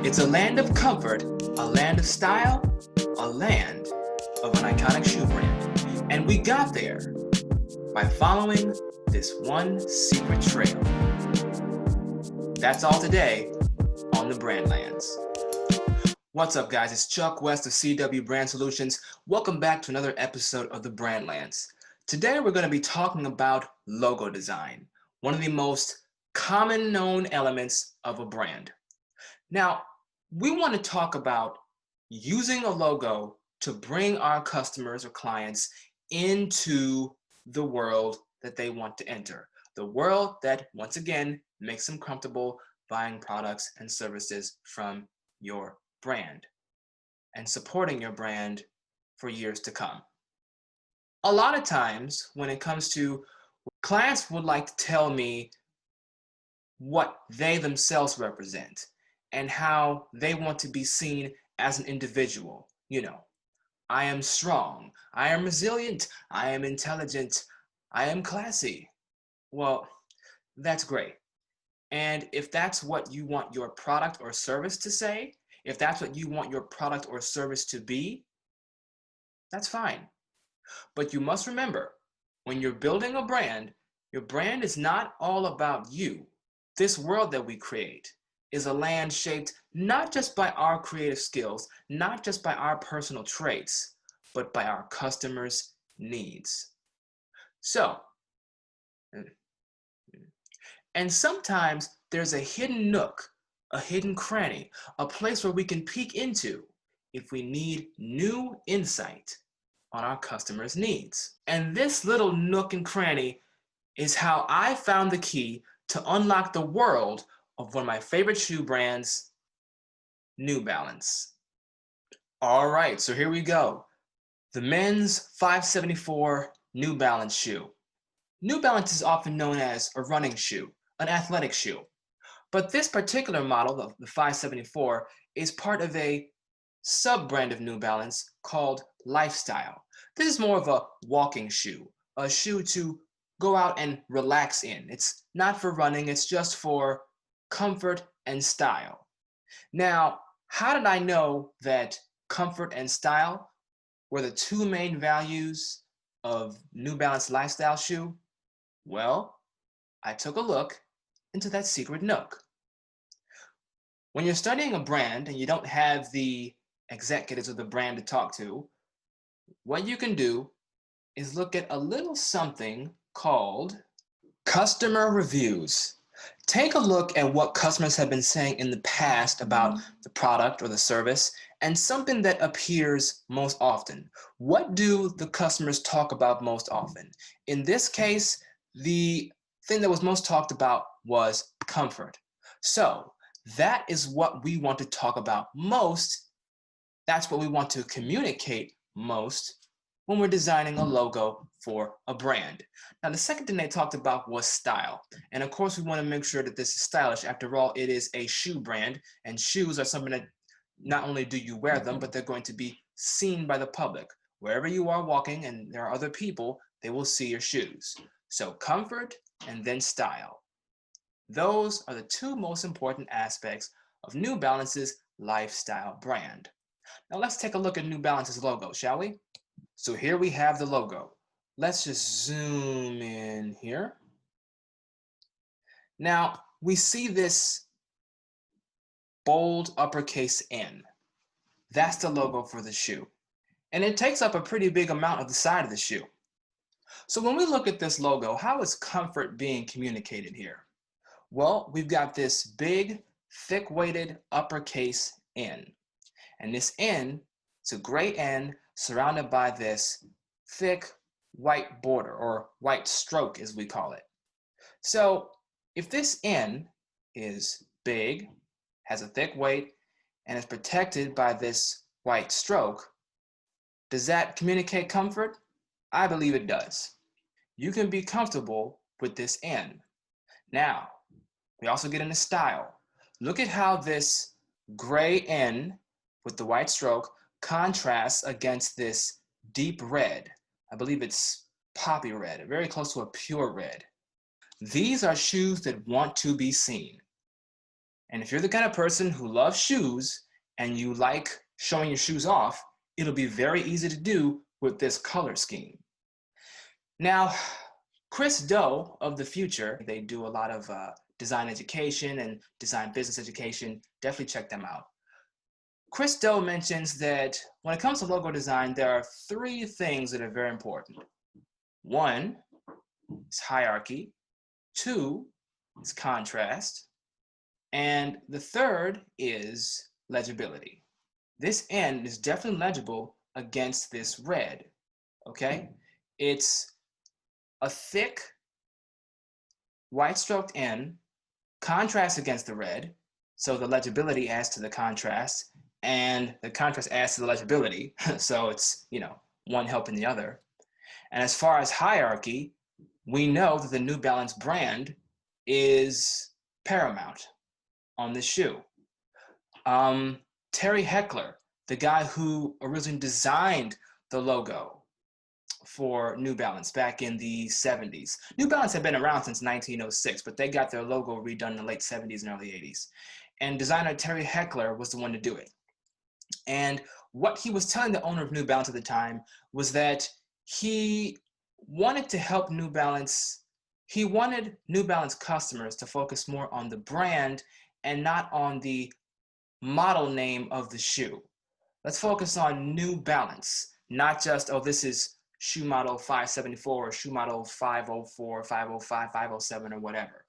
It's a land of comfort, a land of style, a land of an iconic shoe brand. And we got there by following this one secret trail. That's all today on the Brandlands. What's up, guys? It's Chuck West of CW Brand Solutions. Welcome back to another episode of the Brandlands. Today we're going to be talking about logo design, one of the most common known elements of a brand. Now, we want to talk about using a logo to bring our customers or clients into the world that they want to enter. The world that, once again, makes them comfortable buying products and services from your brand and supporting your brand for years to come. A lot of times when it comes to clients would like to tell me what they themselves represent and how they want to be seen as an individual. You know, I am strong, I am resilient, I am intelligent, I am classy. Well, that's great. And if that's what you want your product or service to say, if that's what you want your product or service to be, that's fine. But you must remember, when you're building a brand, your brand is not all about you. This world that we create is a land shaped not just by our creative skills, not just by our personal traits, but by our customers' needs. So, and sometimes there's a hidden nook, a hidden cranny, a place where we can peek into if we need new insight on our customers' needs. And this little nook and cranny is how I found the key to unlock the world of one of my favorite shoe brands, New Balance. All right, so here we go. The men's 574 New Balance shoe. New Balance is often known as a running shoe, an athletic shoe. But this particular model, the 574, is part of a sub-brand of New Balance called Lifestyle. This is more of a walking shoe, a shoe to go out and relax in. It's not for running, it's just for comfort and style. Now, how did I know that comfort and style were the two main values of New Balance Lifestyle shoe? Well, I took a look into that secret nook. When you're studying a brand and you don't have the executives of the brand to talk to, what you can do is look at a little something called customer reviews. Take a look at what customers have been saying in the past about the product or the service and something that appears most often. What do the customers talk about most often? In this case, the thing that was most talked about was comfort. So that is what we want to talk about most. That's what we want to communicate most when we're designing a logo for a brand. Now, the second thing they talked about was style. And of course, we want to make sure that this is stylish. After all, it is a shoe brand, and shoes are something that not only do you wear them, but they're going to be seen by the public. Wherever you are walking and there are other people, they will see your shoes. So comfort and then style. Those are the two most important aspects of New Balance's lifestyle brand. Now let's take a look at New Balance's logo, shall we? So here we have the logo. Let's just zoom in here. Now we see this bold uppercase N. That's the logo for the shoe. And it takes up a pretty big amount of the side of the shoe. So when we look at this logo, how is comfort being communicated here? Well, we've got this big, thick-weighted uppercase N. And this N, it's a gray N surrounded by this thick white border, or white stroke as we call it. So if this N is big, has a thick weight, and is protected by this white stroke, does that communicate comfort? I believe it does. You can be comfortable with this N. Now, we also get into style. Look at how this gray N with the white stroke contrasts against this deep red. I believe it's poppy red, very close to a pure red. These are shoes that want to be seen. And if you're the kind of person who loves shoes and you like showing your shoes off, it'll be very easy to do with this color scheme. Now, Chris Do of the future, they do a lot of design education and design business education. Definitely check them out. Chris Do mentions that when it comes to logo design, there are 3 things that are very important. 1 is hierarchy, 2 is contrast, and the 3rd is legibility. This N is definitely legible against this red, okay? It's a thick white stroked N, contrast against the red, so the legibility adds to the contrast, and the contrast adds to the legibility, so it's, one helping the other. And as far as hierarchy, we know that the New Balance brand is paramount on this shoe. Terry Heckler, the guy who originally designed the logo for New Balance back in the 70s. New Balance had been around since 1906, but they got their logo redone in the late 70s and early 80s. And designer Terry Heckler was the one to do it. And what he was telling the owner of New Balance at the time was that he wanted to help New Balance. He wanted New Balance customers to focus more on the brand and not on the model name of the shoe. Let's focus on New Balance, not just, oh, this is shoe model 574 or shoe model 504, 505, 507 or whatever.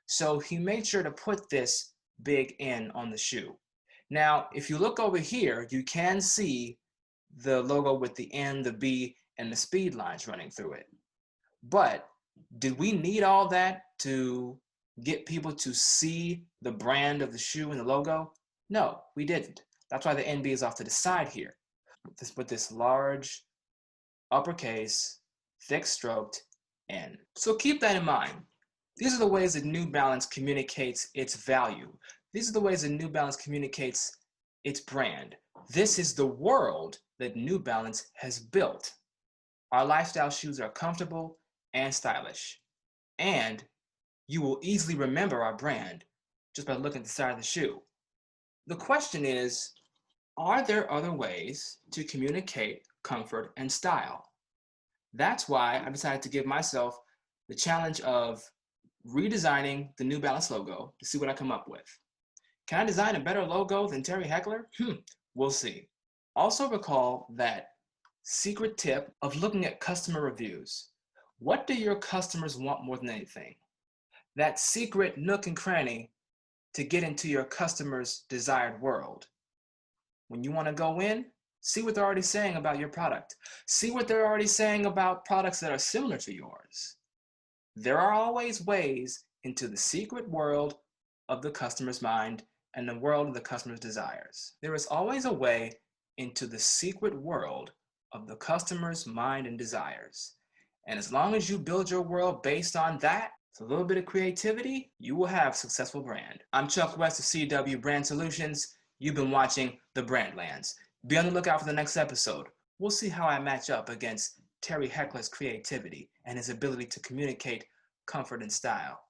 So he made sure to put this big N on the shoe. Now, if you look over here, you can see the logo with the N, the B, and the speed lines running through it. But did we need all that to get people to see the brand of the shoe and the logo? No, we didn't. That's why the NB is off to the side here. With this large, uppercase, thick stroked N. So keep that in mind. These are the ways that New Balance communicates its value. These are the ways that New Balance communicates its brand. This is the world that New Balance has built. Our lifestyle shoes are comfortable and stylish. And you will easily remember our brand just by looking at the side of the shoe. The question is, are there other ways to communicate comfort and style? That's why I decided to give myself the challenge of redesigning the New Balance logo to see what I come up with. Can I design a better logo than Terry Heckler? We'll see. Also recall that secret tip of looking at customer reviews. What do your customers want more than anything? That secret nook and cranny to get into your customer's desired world. When you want to go in, see what they're already saying about your product. See what they're already saying about products that are similar to yours. There are always ways into the secret world of the customer's mind and the world of the customer's desires. There is always a way into the secret world of the customer's mind and desires. And as long as you build your world based on that, with a little bit of creativity, you will have a successful brand. I'm Chuck West of CW Brand Solutions. You've been watching The Brandlands. Be on the lookout for the next episode. We'll see how I match up against Terry Heckler's creativity and his ability to communicate comfort and style.